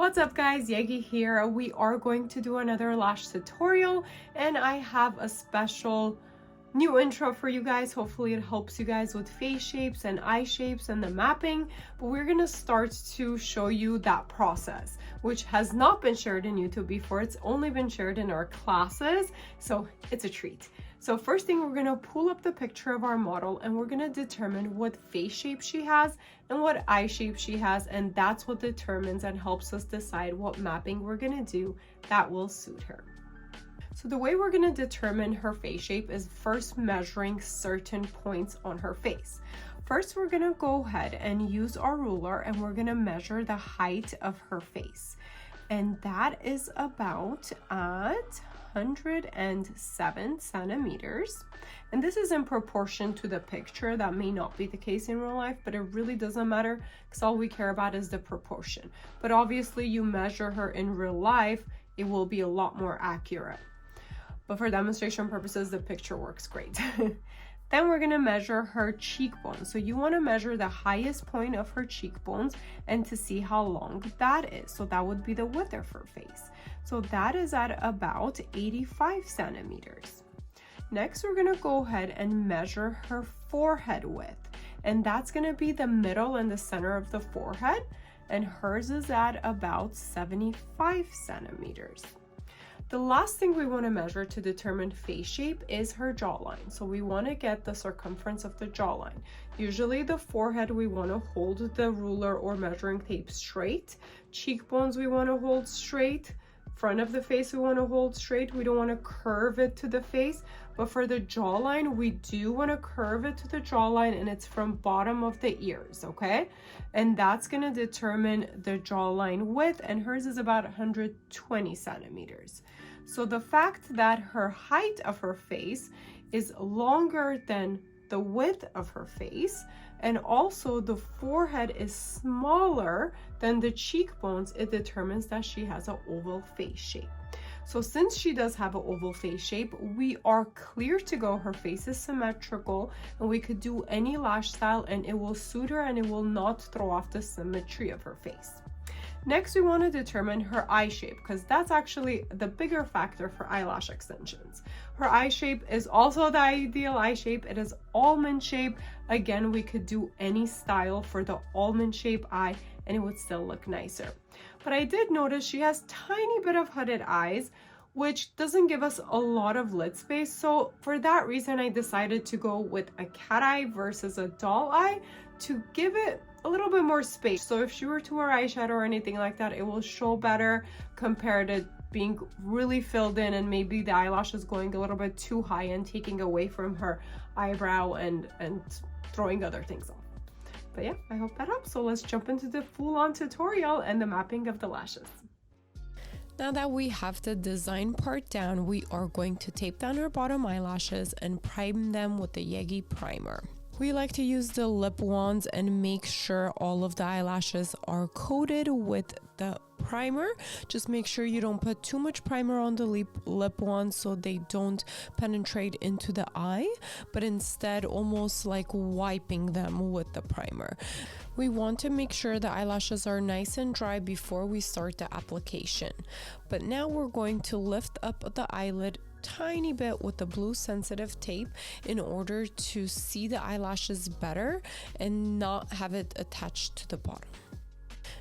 What's up guys, Yegi here. We are going to do another lash tutorial and I have a special new intro for you guys. Hopefully it helps you guys with face shapes and eye shapes and the mapping, but we're gonna start to show you that process, which has not been shared in YouTube before. It's only been shared in our classes, so it's a treat. So first thing, we're gonna pull up the picture of our model and we're gonna determine what face shape she has and what eye shape she has, and that's what determines and helps us decide what mapping we're gonna do that will suit her. So the way we're gonna determine her face shape is first measuring certain points on her face. First, we're gonna go ahead and use our ruler and we're gonna measure the height of her face. And that is about at 107 centimeters. And this is in proportion to the picture. That may not be the case in real life, but it really doesn't matter because all we care about is the proportion. But obviously you measure her in real life, it will be a lot more accurate. But for demonstration purposes, the picture works great. Then we're gonna measure her cheekbones. So you wanna measure the highest point of her cheekbones and to see how long that is. So that would be the width of her face. So that is at about 85 centimeters. Next, we're gonna go ahead and measure her forehead width. And that's gonna be the middle and the center of the forehead. And hers is at about 75 centimeters. The last thing we want to measure to determine face shape is her jawline. So we want to get the circumference of the jawline. Usually the forehead, we want to hold the ruler or measuring tape straight. Cheekbones, we want to hold straight. Front of the face, we want to hold straight. We don't want to curve it to the face. But for the jawline, we do want to curve it to the jawline, and it's from bottom of the ears, okay? And that's going to determine the jawline width, and hers is about 120 centimeters. So the fact that her height of her face is longer than the width of her face, and also the forehead is smaller than the cheekbones, it determines that she has an oval face shape. So since she does have an oval face shape, we are clear to go. Her face is symmetrical and we could do any lash style and it will suit her and it will not throw off the symmetry of her face. Next, we want to determine her eye shape because that's actually the bigger factor for eyelash extensions. Her eye shape is also the ideal eye shape. It is almond shape. Again, we could do any style for the almond shape eye and it would still look nicer. But I did notice she has tiny bit of hooded eyes, which doesn't give us a lot of lid space. So for that reason, I decided to go with a cat eye versus a doll eye to give it a little bit more space. So if she were to wear eyeshadow or anything like that, it will show better compared to being really filled in and maybe the eyelash is going a little bit too high and taking away from her eyebrow and throwing other things off. But yeah, I hope that helps. So let's jump into the full-on tutorial and the mapping of the lashes. Now that we have the design part down, we are going to tape down our bottom eyelashes and prime them with the Yegi primer. We like to use the lip wands and make sure all of the eyelashes are coated with the primer. Just make sure you don't put too much primer on the lip wands so they don't penetrate into the eye, but instead almost like wiping them with the primer. We want to make sure the eyelashes are nice and dry before we start the application. But now we're going to lift up the eyelid tiny bit with the blue sensitive tape in order to see the eyelashes better and not have it attached to the bottom.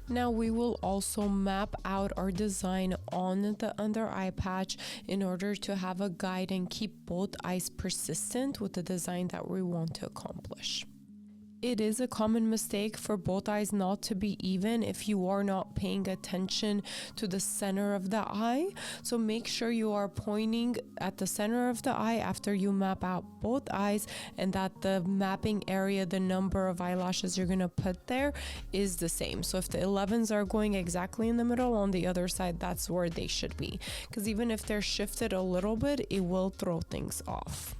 Now we will also map out our design on the under eye patch in order to have a guide and keep both eyes persistent with the design that we want to accomplish. It is a common mistake for both eyes not to be even if you are not paying attention to the center of the eye. So make sure you are pointing at the center of the eye after you map out both eyes, and that the mapping area, the number of eyelashes you're going to put there is the same. So if the 11s are going exactly in the middle, on the other side, that's where they should be. Because even if they're shifted a little bit, it will throw things off.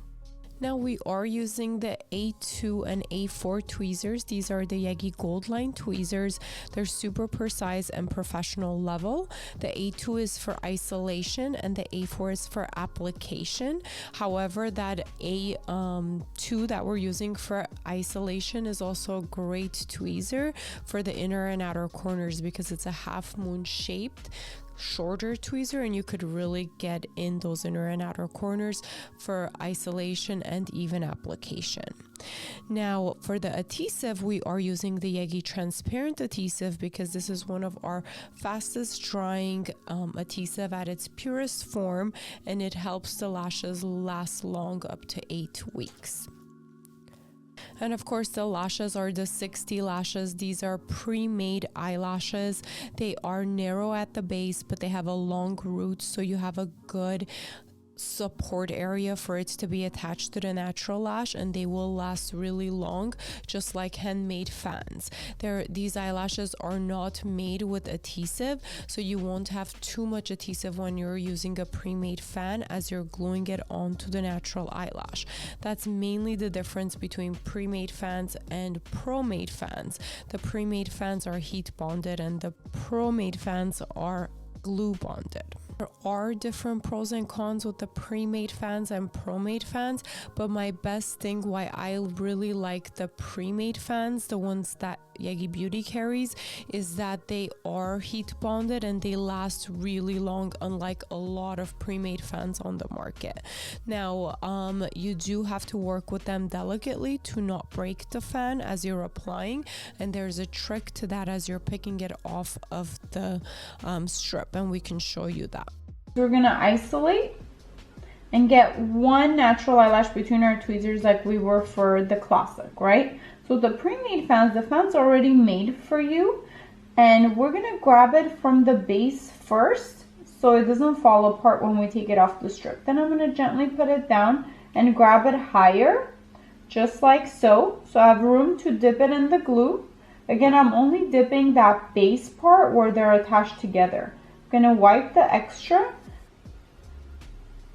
Now we are using the A2 and A4 tweezers. These are the Yegi Gold Line tweezers. They're super precise and professional level. The A2 is for isolation and the A4 is for application. However, that A2 that we're using for isolation is also a great tweezer for the inner and outer corners because it's a half moon shaped shorter tweezer, and you could really get in those inner and outer corners for isolation and even application. Now for the adhesive, we are using the Yegi transparent adhesive because this is one of our fastest drying adhesive at its purest form, and it helps the lashes last long, up to 8 weeks. And of course, the lashes are the 60 lashes. These are pre-made eyelashes. They are narrow at the base, but they have a long root, so you have a good support area for it to be attached to the natural lash, and they will last really long, just like handmade fans. These eyelashes are not made with adhesive, so you won't have too much adhesive when you're using a pre-made fan as you're gluing it onto the natural eyelash. That's mainly the difference between pre-made fans and pro-made fans. The pre-made fans are heat bonded and the pro-made fans are glue bonded. There are different pros and cons with the pre-made fans and pro-made fans, but my best thing why I really like the pre-made fans, the ones that Yegi Beauty carries, is that they are heat bonded and they last really long, unlike a lot of pre-made fans on the market. Now you do have to work with them delicately to not break the fan as you're applying, and there's a trick to that as you're picking it off of the strip, and we can show you that. We're gonna isolate and get one natural eyelash between our tweezers like we were for the classic, right? So the pre-made fans, the fan's already made for you, and we're gonna grab it from the base first so it doesn't fall apart when we take it off the strip. Then I'm gonna gently put it down and grab it higher, just like so. So I have room to dip it in the glue. Again, I'm only dipping that base part where they're attached together. I'm gonna wipe the extra.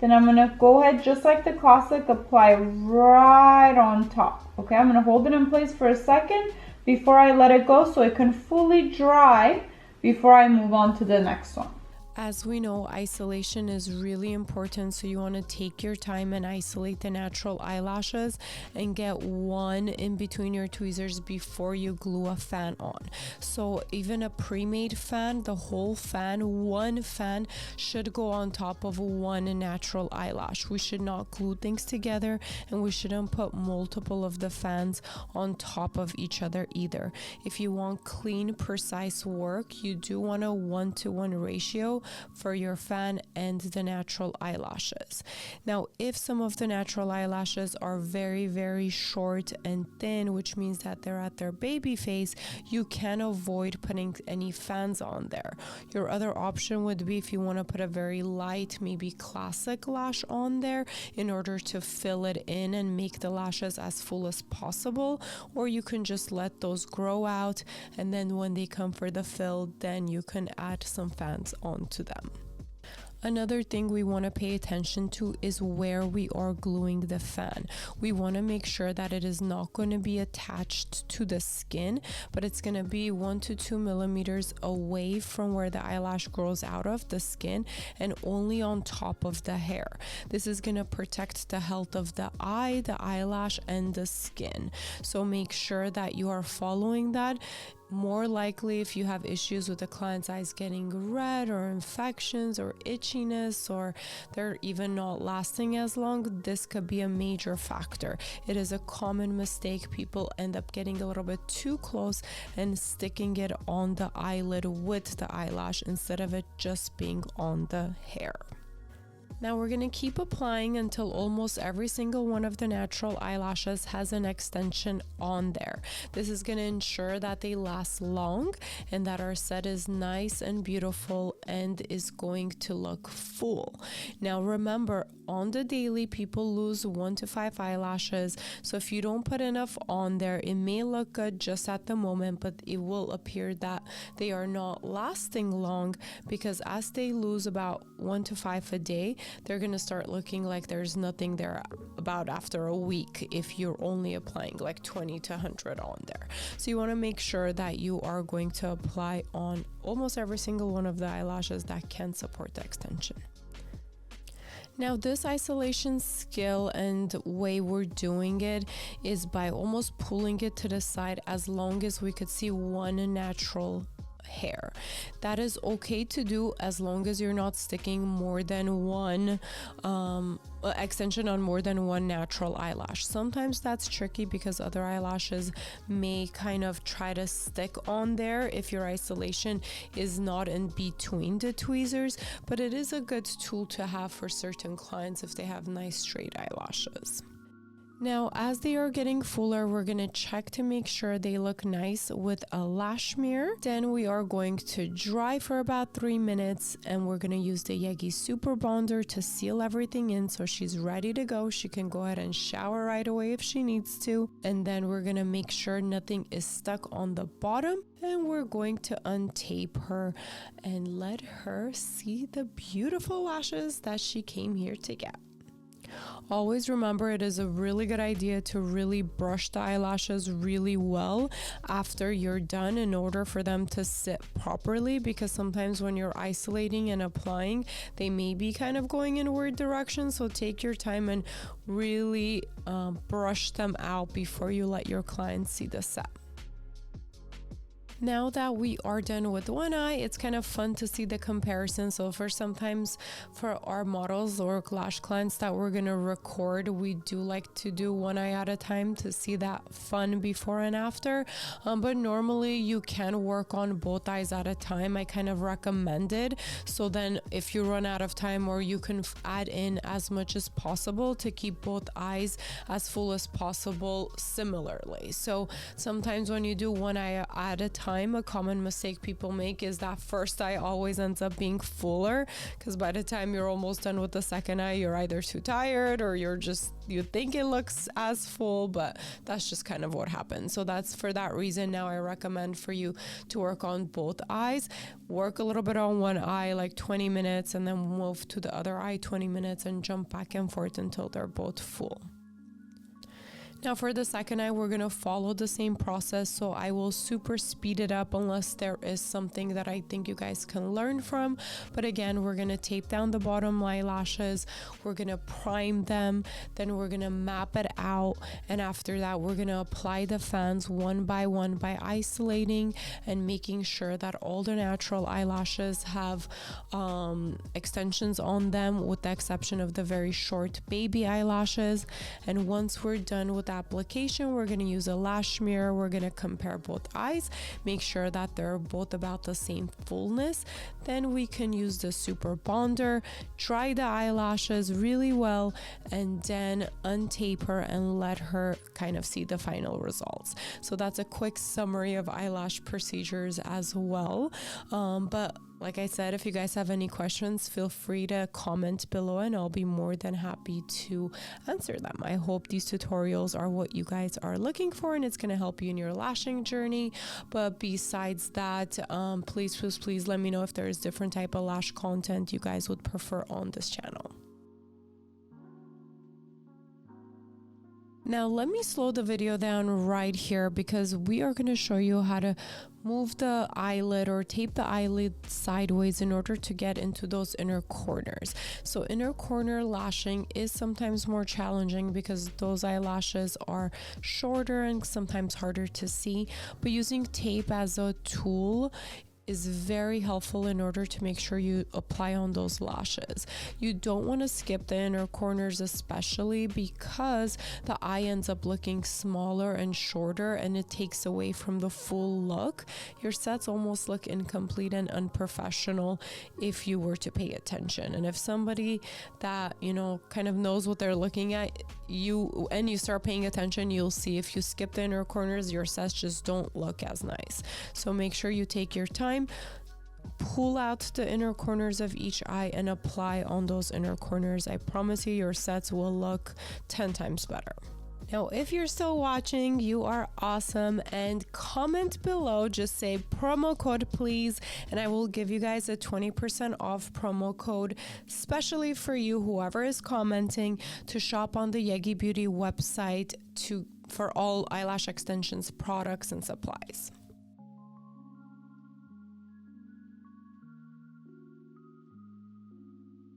Then I'm gonna go ahead, just like the classic, apply right on top. Okay, I'm gonna hold it in place for a second before I let it go so it can fully dry before I move on to the next one. As we know, isolation is really important, so you want to take your time and isolate the natural eyelashes and get one in between your tweezers before you glue a fan on. So even a pre-made fan, the whole fan, one fan should go on top of one natural eyelash. We should not glue things together, and we shouldn't put multiple of the fans on top of each other either. If you want clean, precise work, you do want a 1-to-1 ratio for your fan and the natural eyelashes. Now, if some of the natural eyelashes are very, very short and thin, which means that they're at their baby face, you can avoid putting any fans on there. Your other option would be if you want to put a very light, maybe classic lash on there in order to fill it in and make the lashes as full as possible, or you can just let those grow out, and then when they come for the fill, then you can add some fans onto them. Another thing we want to pay attention to is where we are gluing the fan. We want to make sure that it is not going to be attached to the skin, but it's going to be 1 to 2 millimeters away from where the eyelash grows out of the skin and only on top of the hair. This is going to protect the health of the eye, the eyelash, and the skin. So make sure that you are following that. More likely, if you have issues with the client's eyes getting red or infections or itchiness, or they're even not lasting as long, this could be a major factor. It is a common mistake. People end up getting a little bit too close and sticking it on the eyelid with the eyelash instead of it just being on the hair. Now we're going to keep applying until almost every single one of the natural eyelashes has an extension on there. This is going to ensure that they last long and that our set is nice and beautiful and is going to look full. Now remember, on the daily, people lose 1 to 5 eyelashes. So if you don't put enough on there, it may look good just at the moment, but it will appear that they are not lasting long, because as they lose about 1 to 5 a day, they're gonna start looking like there's nothing there about after a week if you're only applying like 20 to 100 on there. So you want to make sure that you are going to apply on almost every single one of the eyelashes that can support the extension. Now this isolation skill and way we're doing it is by almost pulling it to the side as long as we could see one natural hair. That is okay to do as long as you're not sticking more than one extension on more than one natural eyelash. Sometimes that's tricky because other eyelashes may kind of try to stick on there if your isolation is not in between the tweezers, but it is a good tool to have for certain clients if they have nice straight eyelashes. Now, as they are getting fuller, we're going to check to make sure they look nice with a lash mirror. Then we are going to dry for about 3 minutes, and we're going to use the Yegi Super Bonder to seal everything in so she's ready to go. She can go ahead and shower right away if she needs to. And then we're going to make sure nothing is stuck on the bottom. And we're going to untape her and let her see the beautiful lashes that she came here to get. Always remember, it is a really good idea to really brush the eyelashes really well after you're done in order for them to sit properly, because sometimes when you're isolating and applying, they may be kind of going in weird directions. So take your time and really brush them out before you let your clients see the set. Now that we are done with one eye, it's kind of fun to see the comparison. So sometimes for our models or lash clients that we're going to record, we do like to do one eye at a time to see that fun before and after. But normally you can work on both eyes at a time. I kind of recommend it. So then if you run out of time, or you can add in as much as possible to keep both eyes as full as possible similarly. So sometimes when you do one eye at a time, a common mistake people make is that first eye always ends up being fuller, because by the time you're almost done with the second eye, you're either too tired or you think it looks as full, but that's just kind of what happens. So that's for that reason now I recommend for you to work on both eyes. Work a little bit on one eye like 20 minutes and then move to the other eye 20 minutes and jump back and forth until they're both full. Now for the second eye, we're going to follow the same process, so I will super speed it up unless there is something that I think you guys can learn from. But again, we're going to tape down the bottom eyelashes, we're going to prime them, then we're going to map it out, and after that we're going to apply the fans one by one by isolating and making sure that all the natural eyelashes have extensions on them, with the exception of the very short baby eyelashes. And once we're done with application, we're going to use a lash mirror. We're going to compare both eyes, make sure that they're both about the same fullness. Then we can use the super bonder, dry the eyelashes really well, and then untape her and let her kind of see the final results. So that's a quick summary of eyelash procedures as well. But like I said, if you guys have any questions, feel free to comment below and I'll be more than happy to answer them. I hope these tutorials are what you guys are looking for and it's going to help you in your lashing journey. But besides that, please let me know if there is different type of lash content you guys would prefer on this channel. Now let me slow the video down right here because we are going to show you how to move the eyelid or tape the eyelid sideways in order to get into those inner corners. So inner corner lashing is sometimes more challenging because those eyelashes are shorter and sometimes harder to see, but using tape as a tool is very helpful in order to make sure you apply on those lashes. You don't want to skip the inner corners, especially because the eye ends up looking smaller and shorter and it takes away from the full look. Your sets almost look incomplete and unprofessional if you were to pay attention. And if somebody that, kind of knows what they're looking at, you start paying attention, you'll see if you skip the inner corners, your sets just don't look as nice. So make sure you take your time, pull out the inner corners of each eye and apply on those inner corners. I promise you your sets will look 10 times better. Now, if you're still watching, you are awesome, and comment below, just say promo code please, and I will give you guys a 20% off promo code, especially for you, whoever is commenting, to shop on the Yegi Beauty website for all eyelash extensions products and supplies.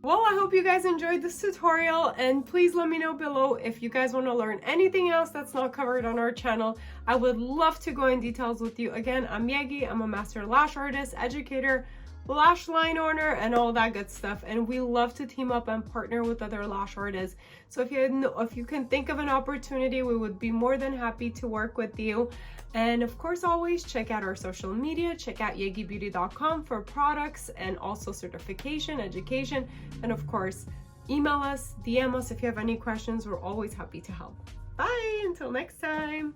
Well, I hope you guys enjoyed this tutorial, and please let me know below if you guys want to learn anything else that's not covered on our channel. I would love to go in details with you. Again, I'm Yegi. I'm a master lash artist, educator, lash line owner, and all that good stuff, and we love to team up and partner with other lash artists. So if you can think of an opportunity, we would be more than happy to work with you. And of course, always check out our social media, check out yegibeauty.com for products and also certification, education, and of course, email us, DM us if you have any questions. We're always happy to help. Bye, until next time.